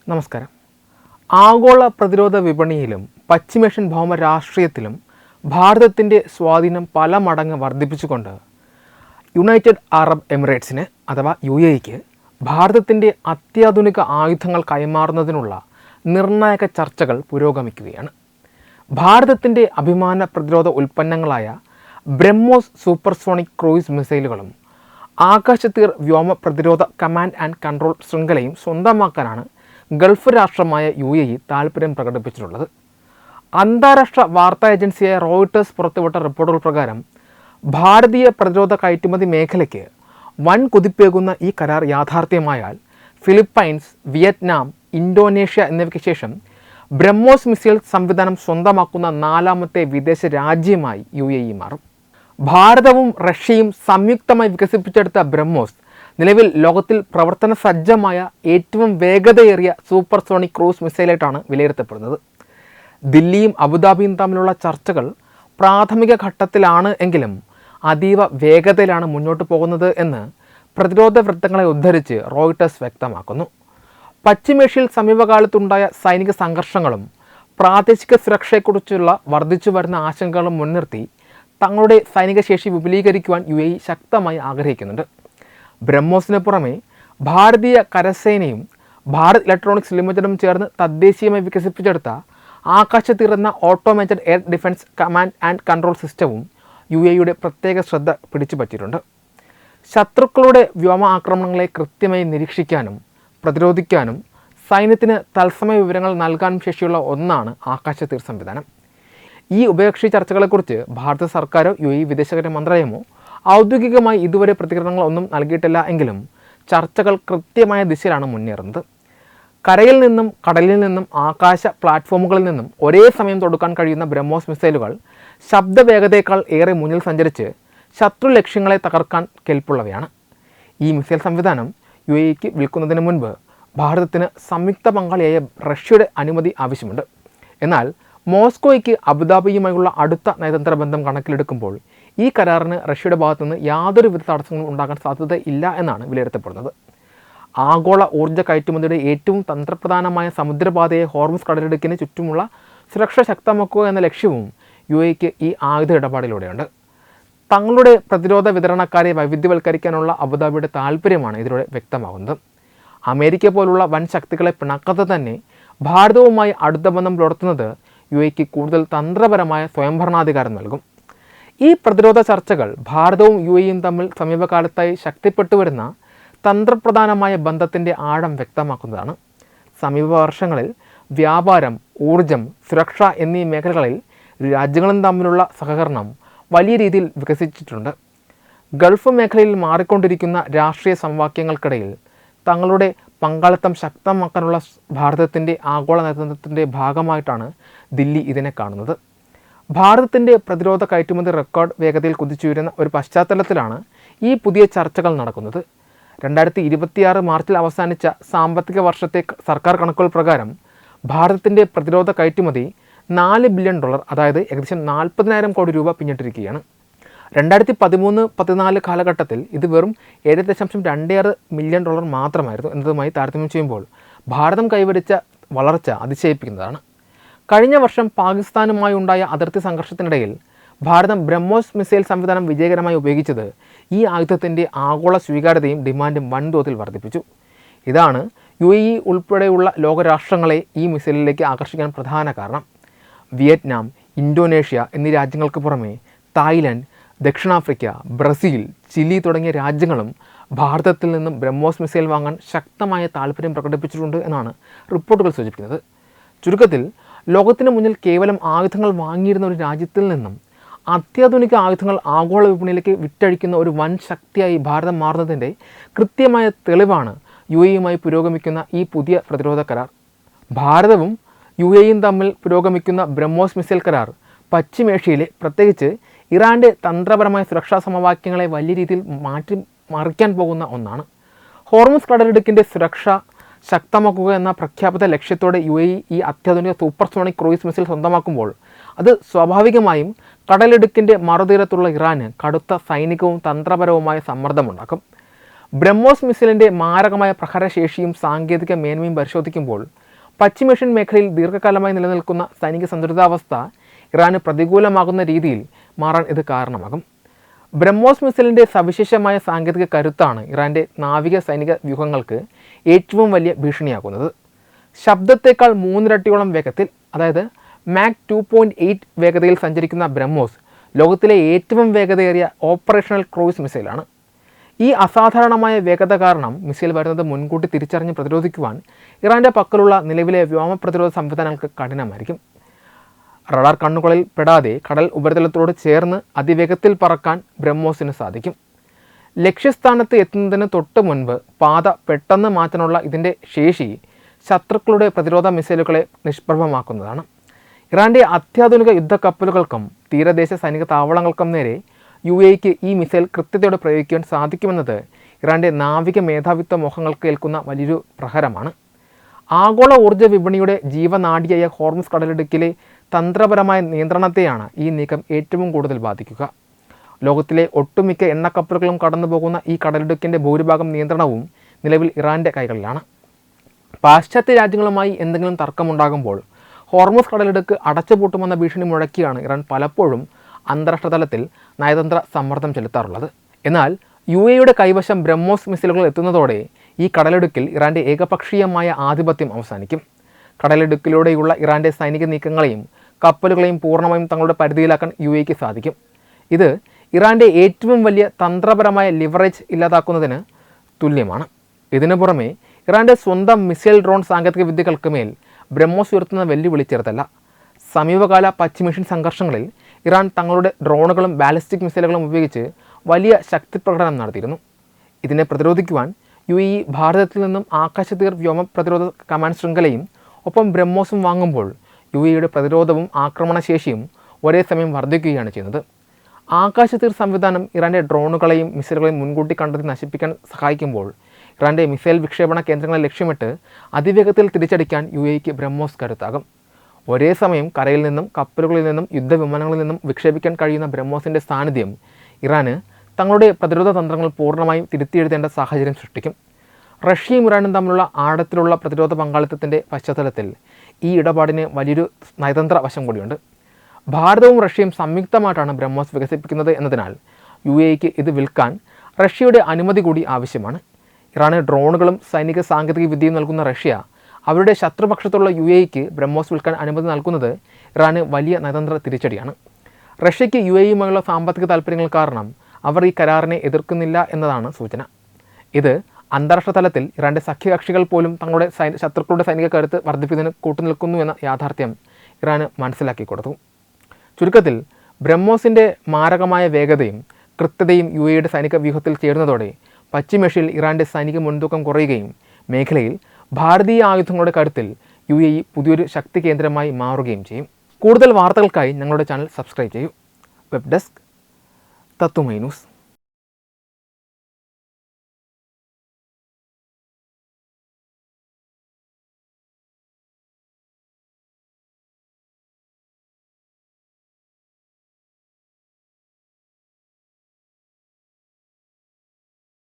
നമസ്കാരം. ആഗോള പ്രതിരോധ വിപണിയിലും പശ്ചിമേഷ്യൻ ഭൗമ രാഷ്ട്രീയത്തിലും ഭാരതത്തിൻ്റെ സ്വാധീനം പല മടങ്ങ് വർദ്ധിപ്പിച്ചുകൊണ്ട് യുണൈറ്റഡ് അറബ് എമിറേറ്റ്സിന് അഥവാ UAEക്ക് ഭാരതത്തിൻ്റെ അത്യാധുനിക ആയുധങ്ങൾ കൈമാറുന്നതിനുള്ള നിർണായക ചർച്ചകൾ പുരോഗമിക്കുകയാണ്. ഭാരതത്തിൻ്റെ അഭിമാന പ്രതിരോധ ഉൽപ്പന്നങ്ങളായ ബ്രഹ്മോസ് സൂപ്പർസോണിക് ക്രൂയിസ് മിസൈലുകളും ആകാശത്തീർ വ്യോമ പ്രതിരോധ കമാൻഡ് ആൻഡ് കൺട്രോൾ ശൃംഖലയും സ്വന്തമാക്കാനാണ് ഗൾഫ് രാഷ്ട്രമായ UAE താൽപ്പര്യം പ്രകടിപ്പിച്ചിട്ടുള്ളത്. അന്താരാഷ്ട്ര വാർത്താ ഏജൻസിയായ റോയിട്ടേഴ്സ് പുറത്തുവിട്ട റിപ്പോർട്ടുകൾ പ്രകാരം ഭാരതീയ പ്രതിരോധ കയറ്റുമതി മേഖലയ്ക്ക് വൻ കുതിപ്പേകുന്ന ഈ കരാർ യാഥാർത്ഥ്യമായാൽ ഫിലിപ്പൈൻസ്, വിയറ്റ്നാം, ഇന്തോനേഷ്യ എന്നിവയ്ക്ക് ശേഷം ബ്രഹ്മോസ് മിസൈൽ സംവിധാനം സ്വന്തമാക്കുന്ന 4ാമത്തെ വിദേശ രാജ്യമായി UAE മാറും. ഭാരതവും റഷ്യയും സംയുക്തമായി വികസിപ്പിച്ചെടുത്ത ബ്രഹ്മോസ് നിലവിൽ ലോകത്തിൽ പ്രവർത്തന സജ്ജമായ ഏറ്റവും വേഗതയേറിയ സൂപ്പർസോണിക് ക്രൂസ് മിസൈലായിട്ടാണ് വിലയിരുത്തപ്പെടുന്നത്. ദില്ലിയും അബുദാബിയും തമ്മിലുള്ള ചർച്ചകൾ പ്രാഥമിക ഘട്ടത്തിലാണ് എങ്കിലും അതീവ വേഗതയിലാണ് മുന്നോട്ട് പോകുന്നത് എന്ന് പ്രതിരോധ വൃത്തങ്ങളെ ഉദ്ധരിച്ച് റോയിട്ടേഴ്സ് വ്യക്തമാക്കുന്നു. പശ്ചിമേഷ്യയിൽ സമീപകാലത്തുണ്ടായ സൈനിക സംഘർഷങ്ങളും പ്രാദേശിക സുരക്ഷയെക്കുറിച്ചുള്ള വർദ്ധിച്ചു വരുന്ന ആശങ്കകളും മുൻനിർത്തി തങ്ങളുടെ സൈനിക ശേഷി വിപുലീകരിക്കുവാൻ UAE ശക്തമായി ആഗ്രഹിക്കുന്നുണ്ട്. ബ്രഹ്മോസിന് പുറമെ ഭാരതീയ കരസേനയും ഭാരത് ഇലക്ട്രോണിക്സ് ലിമിറ്റഡും ചേർന്ന് തദ്ദേശീയമായി വികസിപ്പിച്ചെടുത്ത ആകാശത്തീർ എന്ന automated air defence command and control സിസ്റ്റവും UAEയുടെ പ്രത്യേക ശ്രദ്ധ പിടിച്ചുപറ്റിയിട്ടുണ്ട്. ശത്രുക്കളുടെ വ്യോമ ആക്രമണങ്ങളെ കൃത്യമായി നിരീക്ഷിക്കാനും പ്രതിരോധിക്കാനും സൈന്യത്തിന് തത്സമയ വിവരങ്ങൾ നൽകാനും ശേഷിയുള്ള ഒന്നാണ് ആകാശത്തീർ സംവിധാനം. ഈ ഉഭയകക്ഷി ചർച്ചകളെക്കുറിച്ച് ഭാരത സർക്കാരോ UAE വിദേശകാര്യ മന്ത്രാലയമോ ഔദ്യോഗികമായി ഇതുവരെ പ്രതികരണങ്ങളൊന്നും നൽകിയിട്ടില്ല എങ്കിലും ചർച്ചകൾ കൃത്യമായ ദിശയിലാണ് മുന്നേറുന്നത്. കരയിൽ നിന്നും കടലിൽ നിന്നും ആകാശ പ്ലാറ്റ്ഫോമുകളിൽ നിന്നും ഒരേ സമയം തൊടുക്കാൻ കഴിയുന്ന ബ്രഹ്മോസ് മിസൈലുകൾ ശബ്ദവേഗതയേക്കാൾ ഏറെ മുന്നിൽ സഞ്ചരിച്ച് ശത്രു ലക്ഷ്യങ്ങളെ തകർക്കാൻ കെൽപ്പുള്ളവയാണ്. ഈ മിസൈൽ സംവിധാനം UAEക്ക് വിൽക്കുന്നതിന് മുൻപ് ഭാരതത്തിന് സംയുക്ത പങ്കാളിയായ റഷ്യയുടെ അനുമതി ആവശ്യമുണ്ട്. എന്നാൽ മോസ്കോയ്ക്ക് അബുദാബിയുമായുള്ള അടുത്ത നയതന്ത്ര ബന്ധം കണക്കിലെടുക്കുമ്പോൾ ഈ കരാറിന് റഷ്യയുടെ ഭാഗത്തുനിന്ന് യാതൊരുവിധ തടസ്സങ്ങളും ഉണ്ടാകാൻ സാധ്യതയില്ല എന്നാണ് വിലയിരുത്തപ്പെടുന്നത്. ആഗോള ഊർജ്ജ കയറ്റുമതിയുടെ ഏറ്റവും തന്ത്രപ്രധാനമായ സമുദ്രപാതയെ ഹോർമുസ് കടലിടുക്കിന് ചുറ്റുമുള്ള സുരക്ഷ ശക്തമാക്കുക എന്ന ലക്ഷ്യവും UAEക്ക് ഈ ആയുധ ഇടപാടിലൂടെയുണ്ട്. തങ്ങളുടെ പ്രതിരോധ വിതരണക്കാരെ വൈവിധ്യവൽക്കരിക്കാനുള്ള അബുദാബിയുടെ താല്പര്യമാണ് ഇതിലൂടെ വ്യക്തമാകുന്നത്. അമേരിക്ക പോലുള്ള വൻ ശക്തികളെ പിണക്കാതെ തന്നെ ഭാരതവുമായി അടുത്ത ബന്ധം പുലർത്തുന്നത് UAEക്ക് കൂടുതൽ തന്ത്രപരമായ സ്വയംഭരണാധികാരം നൽകും. ഈ പ്രതിരോധ ചർച്ചകൾ ഭാരതവും UAEയും തമ്മിൽ സമീപകാലത്തായി ശക്തിപ്പെട്ടു വരുന്ന തന്ത്രപ്രധാനമായ ബന്ധത്തിൻ്റെ ആഴം വ്യക്തമാക്കുന്നതാണ്. സമീപ വർഷങ്ങളിൽ വ്യാപാരം, ഊർജം, സുരക്ഷ എന്നീ മേഖലകളിൽ രാജ്യങ്ങളും തമ്മിലുള്ള സഹകരണം വലിയ രീതിയിൽ വികസിച്ചിട്ടുണ്ട്. ഗൾഫ് മേഖലയിൽ മാറിക്കൊണ്ടിരിക്കുന്ന രാഷ്ട്രീയ സമവാക്യങ്ങൾക്കിടയിൽ തങ്ങളുടെ പങ്കാളിത്തം ശക്തമാക്കാനുള്ള ഭാരതത്തിൻ്റെ ആഗോള നയതന്ത്രത്തിൻ്റെ ഭാഗമായിട്ടാണ് ദില്ലി ഇതിനെ കാണുന്നത്. ഭാരതത്തിൻ്റെ പ്രതിരോധ കയറ്റുമതി റെക്കോർഡ് വേഗതയിൽ കുതിച്ചുയരുന്ന ഒരു പശ്ചാത്തലത്തിലാണ് ഈ പുതിയ ചർച്ചകൾ നടക്കുന്നത്. 2026 മാർച്ചിൽ അവസാനിച്ച സാമ്പത്തിക വർഷത്തെ സർക്കാർ കണക്കുകൾ പ്രകാരം ഭാരതത്തിൻ്റെ പ്രതിരോധ കയറ്റുമതി $4 ബില്യൺ, അതായത് ഏകദേശം 40,000 കോടി രൂപ പിന്നിട്ടിരിക്കുകയാണ്. 2013-14 കാലഘട്ടത്തിൽ ഇത് വെറും $7.26 മില്യൺ മാത്രമായിരുന്നു എന്നതുമായി താരതമ്യം ചെയ്യുമ്പോൾ ഭാരതം കൈവരിച്ച വളർച്ച അതിശയിപ്പിക്കുന്നതാണ്. കഴിഞ്ഞ വർഷം പാകിസ്ഥാനുമായി ഉണ്ടായ അതിർത്തി സംഘർഷത്തിനിടയിൽ ഭാരതം ബ്രഹ്മോസ് മിസൈൽ സംവിധാനം വിജയകരമായി ഉപയോഗിച്ചത് ഈ ആയുധത്തിൻ്റെ ആഗോള സ്വീകാര്യതയും ഡിമാൻഡും വൻതോതിൽ വർദ്ധിപ്പിച്ചു. ഇതാണ് UAE ഉൾപ്പെടെയുള്ള ലോകരാഷ്ട്രങ്ങളെ ഈ മിസൈലിലേക്ക് ആകർഷിക്കാൻ പ്രധാന കാരണം. വിയറ്റ്നാം, ഇന്തോനേഷ്യ എന്നീ രാജ്യങ്ങൾക്ക് പുറമെ തായ്ലൻഡ്, ദക്ഷിണാഫ്രിക്ക, ബ്രസീൽ, ചിലി തുടങ്ങിയ രാജ്യങ്ങളും ഭാരതത്തിൽ നിന്നും ബ്രഹ്മോസ് മിസൈൽ വാങ്ങാൻ ശക്തമായ താല്പര്യം പ്രകടിപ്പിച്ചിട്ടുണ്ട് എന്നാണ് റിപ്പോർട്ടുകൾ സൂചിപ്പിക്കുന്നത്. ചുരുക്കത്തിൽ ലോകത്തിന് മുന്നിൽ കേവലം ആയുധങ്ങൾ വാങ്ങിയിരുന്ന ഒരു രാജ്യത്തിൽ നിന്നും അത്യാധുനിക ആയുധങ്ങൾ ആഗോള വിപണിയിലേക്ക് വിറ്റഴിക്കുന്ന ഒരു വൻ ശക്തിയായി ഭാരതം മാറുന്നതിൻ്റെ കൃത്യമായ തെളിവാണ് UAEയുമായി പുരോഗമിക്കുന്ന ഈ പുതിയ പ്രതിരോധ കരാർ. ഭാരതവും UAEയും തമ്മിൽ പുരോഗമിക്കുന്ന ബ്രഹ്മോസ് മിസൈൽ കരാർ പശ്ചിമേഷ്യയിലെ പ്രത്യേകിച്ച് ഇറാൻ്റെ തന്ത്രപരമായ സുരക്ഷാ സമവാക്യങ്ങളെ വലിയ രീതിയിൽ മറിക്കാൻ പോകുന്ന ഒന്നാണ്. ഹോർമുസ് കടലിടുക്കിൻ്റെ സുരക്ഷ ശക്തമാക്കുക എന്ന പ്രഖ്യാപിത ലക്ഷ്യത്തോടെ UAE ഈ അത്യാധുനിക സൂപ്പർസോണിക് ക്രൂയിസ് മിസൈൽ സ്വന്തമാക്കുമ്പോൾ അത് സ്വാഭാവികമായും കടലിടുക്കിൻ്റെ മറുതീരത്തുള്ള ഇറാന് കടുത്ത സൈനികവും തന്ത്രപരവുമായ സമ്മർദ്ദമുണ്ടാക്കും. ബ്രഹ്മോസ് മിസൈലിൻ്റെ മാരകമായ പ്രഹരശേഷിയും സാങ്കേതിക മേന്മയും പരിശോധിക്കുമ്പോൾ പശ്ചിമേഷ്യൻ മേഖലയിൽ ദീർഘകാലമായി നിലനിൽക്കുന്ന സൈനിക സന്തുലിതാവസ്ഥ ഇറാന് പ്രതികൂലമാകുന്ന രീതിയിൽ മാറാൻ ഇത് കാരണമാകും. ബ്രഹ്മോസ് മിസൈലിൻ്റെ സവിശേഷമായ സാങ്കേതിക കരുത്താണ് ഇറാൻ്റെ നാവിക സൈനിക വ്യൂഹങ്ങൾക്ക് ഏറ്റവും വലിയ ഭീഷണിയാകുന്നത്. ശബ്ദത്തേക്കാൾ 3 ഇരട്ടിയോളം വേഗത്തിൽ, അതായത് മാക് 2.8 വേഗതയിൽ സഞ്ചരിക്കുന്ന ബ്രഹ്മോസ് ലോകത്തിലെ ഏറ്റവും വേഗതയേറിയ ഓപ്പറേഷണൽ ക്രൂയിസ് മിസൈലാണ്. ഈ അസാധാരണമായ വേഗത കാരണം മിസൈൽ വരുന്നത് മുൻകൂട്ടി തിരിച്ചറിഞ്ഞ് പ്രതിരോധിക്കുവാൻ ഇറാൻ്റെ പക്കലുള്ള നിലവിലെ വ്യോമ പ്രതിരോധ സംവിധാനങ്ങൾക്ക് കഠിനമായിരിക്കും. റഡാർ കണ്ണുകളിൽ പെടാതെ കടൽ ഉപരിതലത്തോട് ചേർന്ന് അതിവേഗത്തിൽ പറക്കാൻ ബ്രഹ്മോസിന് സാധിക്കും. ലക്ഷ്യസ്ഥാനത്ത് എത്തുന്നതിന് തൊട്ട് മുൻപ് പാത പെട്ടെന്ന് മാറ്റാനുള്ള ഇതിൻ്റെ ശേഷി ശത്രുക്കളുടെ പ്രതിരോധ മിസൈലുകളെ നിഷ്പ്രഭമാക്കുന്നതാണ്. ഇറാൻ്റെ അത്യാധുനിക യുദ്ധക്കപ്പലുകൾക്കും തീരദേശ സൈനിക താവളങ്ങൾക്കും നേരെ UAEക്ക് ഈ മിസൈൽ കൃത്യതയോടെ പ്രയോഗിക്കുവാൻ സാധിക്കുമെന്നത് ഇറാൻ്റെ നാവിക മേധാവിത്വ മോഹങ്ങൾക്ക് ഏൽക്കുന്ന വലിയൊരു പ്രഹരമാണ്. ആഗോള ഊർജ്ജ വിപണിയുടെ ജീവനാഡിയായ ഹോർമുസ് കടലിടുക്കിലെ തന്ത്രപരമായ നിയന്ത്രണത്തെയാണ് ഈ നീക്കം ഏറ്റവും കൂടുതൽ ബാധിക്കുക. ലോകത്തിലെ ഒട്ടുമിക്ക എണ്ണക്കപ്പലുകളും കടന്നുപോകുന്ന ഈ കടലിടുക്കിൻ്റെ ഭൂരിഭാഗം നിയന്ത്രണവും നിലവിൽ ഇറാൻ്റെ കൈകളിലാണ്. പാശ്ചാത്യ രാജ്യങ്ങളുമായി എന്തെങ്കിലും തർക്കമുണ്ടാകുമ്പോൾ ഹോർമുസ് കടലിടുക്ക് അടച്ചുപൂട്ടുമെന്ന ഭീഷണി മുഴക്കിയാണ് ഇറാൻ പലപ്പോഴും അന്താരാഷ്ട്ര തലത്തിൽ നയതന്ത്ര സമ്മർദ്ദം ചെലുത്താറുള്ളത്. എന്നാൽ UAEയുടെ കൈവശം ബ്രഹ്മോസ് മിസൈലുകൾ എത്തുന്നതോടെ ഈ കടലിടുക്കിൽ ഇറാൻ്റെ ഏകപക്ഷീയമായ ആധിപത്യം അവസാനിക്കും. കടലിടുക്കിലൂടെയുള്ള ഇറാൻ്റെ സൈനിക നീക്കങ്ങളെയും കപ്പലുകളെയും പൂർണ്ണമായും തങ്ങളുടെ പരിധിയിലാക്കാൻ UAEക്ക് സാധിക്കും. ഇത് ഇറാൻ്റെ ഏറ്റവും വലിയ തന്ത്രപരമായ ലിവറേജ് ഇല്ലാതാക്കുന്നതിന് തുല്യമാണ്. ഇതിനു പുറമെ ഇറാൻ്റെ സ്വന്തം മിസൈൽ ഡ്രോൺ സാങ്കേതിക വിദ്യകൾക്ക് മേൽ ബ്രഹ്മോസ് ഉയർത്തുന്ന വെല്ലുവിളി ചെറുതല്ല. സമീപകാല പശ്ചിമേഷ്യൻ സംഘർഷങ്ങളിൽ ഇറാൻ തങ്ങളുടെ ഡ്രോണുകളും ബാലിസ്റ്റിക് മിസൈലുകളും ഉപയോഗിച്ച് വലിയ ശക്തി പ്രകടനം നടത്തിയിരുന്നു. ഇതിനെ പ്രതിരോധിക്കുവാൻ UAE ഭാരതത്തിൽ നിന്നും ആകാശതീർ വ്യോമ പ്രതിരോധ കമാൻഡ് ശൃംഖലയും ഒപ്പം ബ്രഹ്മോസും വാങ്ങുമ്പോൾ UAEയുടെ പ്രതിരോധവും ആക്രമണശേഷിയും ഒരേ സമയം വർദ്ധിക്കുകയാണ് ചെയ്യുന്നത്. ആകാശതീർ സംവിധാനം ഇറാൻ്റെ ഡ്രോണുകളെയും മിസൈലുകളെയും മുൻകൂട്ടി കണ്ടെത്തി നശിപ്പിക്കാൻ സഹായിക്കുമ്പോൾ ഇറാൻ്റെ മിസൈൽ വിക്ഷേപണ കേന്ദ്രങ്ങളെ ലക്ഷ്യമിട്ട് അതിവേഗത്തിൽ തിരിച്ചടിക്കാൻ UAEക്ക് ബ്രഹ്മോസ് കരുത്താകും. ഒരേ സമയം കരയിൽ നിന്നും കപ്പലുകളിൽ നിന്നും യുദ്ധവിമാനങ്ങളിൽ നിന്നും വിക്ഷേപിക്കാൻ കഴിയുന്ന ബ്രഹ്മോസിൻ്റെ സാന്നിധ്യം ഇറാന് തങ്ങളുടെ പ്രതിരോധ തന്ത്രങ്ങൾ പൂർണ്ണമായും തിരുത്തിയെഴുതേണ്ട സാഹചര്യം സൃഷ്ടിക്കും. റഷ്യയും ഇറാനും തമ്മിലുള്ള ആഴത്തിലുള്ള പ്രതിരോധ പങ്കാളിത്തത്തിൻ്റെ പശ്ചാത്തലത്തിൽ ഈ ഇടപാടിന് വലിയൊരു നയതന്ത്ര വശം കൂടിയുണ്ട്. ഭാരതവും റഷ്യയും സംയുക്തമായിട്ടാണ് ബ്രഹ്മോസ് വികസിപ്പിക്കുന്നത് എന്നതിനാൽ UAEക്ക് ഇത് വിൽക്കാൻ റഷ്യയുടെ അനുമതി കൂടി ആവശ്യമാണ്. ഇറാന് ഡ്രോണുകളും സൈനിക സാങ്കേതിക വിദ്യയും നൽകുന്ന റഷ്യ അവരുടെ ശത്രുപക്ഷത്തുള്ള UAEക്ക് ബ്രഹ്മോസ് വിൽക്കാൻ അനുമതി നൽകുന്നത് ഇറാന് വലിയ നയതന്ത്ര തിരിച്ചടിയാണ്. റഷ്യയ്ക്ക് UAEയുമായുള്ള സാമ്പത്തിക താൽപ്പര്യങ്ങൾ കാരണം അവർ ഈ കരാറിനെ എതിർക്കുന്നില്ല എന്നതാണ് സൂചന. ഇത് അന്താരാഷ്ട്ര തലത്തിൽ ഇറാൻ്റെ സഖ്യകക്ഷികൾ പോലും തങ്ങളുടെ ശത്രുക്കളുടെ സൈനിക കരുത്ത് വർദ്ധിപ്പിക്കുന്നതിന് കൂട്ടുനിൽക്കുന്നു എന്ന യാഥാർത്ഥ്യം ഇറാന് മനസ്സിലാക്കി കൊടുത്തു. ചുരുക്കത്തിൽ ബ്രഹ്മോസിൻ്റെ മാരകമായ വേഗതയും കൃത്യതയും UAEയുടെ സൈനിക വ്യൂഹത്തിൽ ചേരുന്നതോടെ പശ്ചിമേഷ്യയിൽ ഇറാൻ്റെ സൈനിക മുൻതൂക്കം കുറയുകയും മേഖലയിൽ ഭാരതീയ ആയുധങ്ങളുടെ കരുത്തിൽ UAE പുതിയൊരു ശക്തി കേന്ദ്രമായി മാറുകയും ചെയ്യും. കൂടുതൽ വാർത്തകൾക്കായി ഞങ്ങളുടെ ചാനൽ സബ്സ്ക്രൈബ് ചെയ്യൂ. വെബ് ഡെസ്ക് തത്തുമൈ ന്യൂസ്.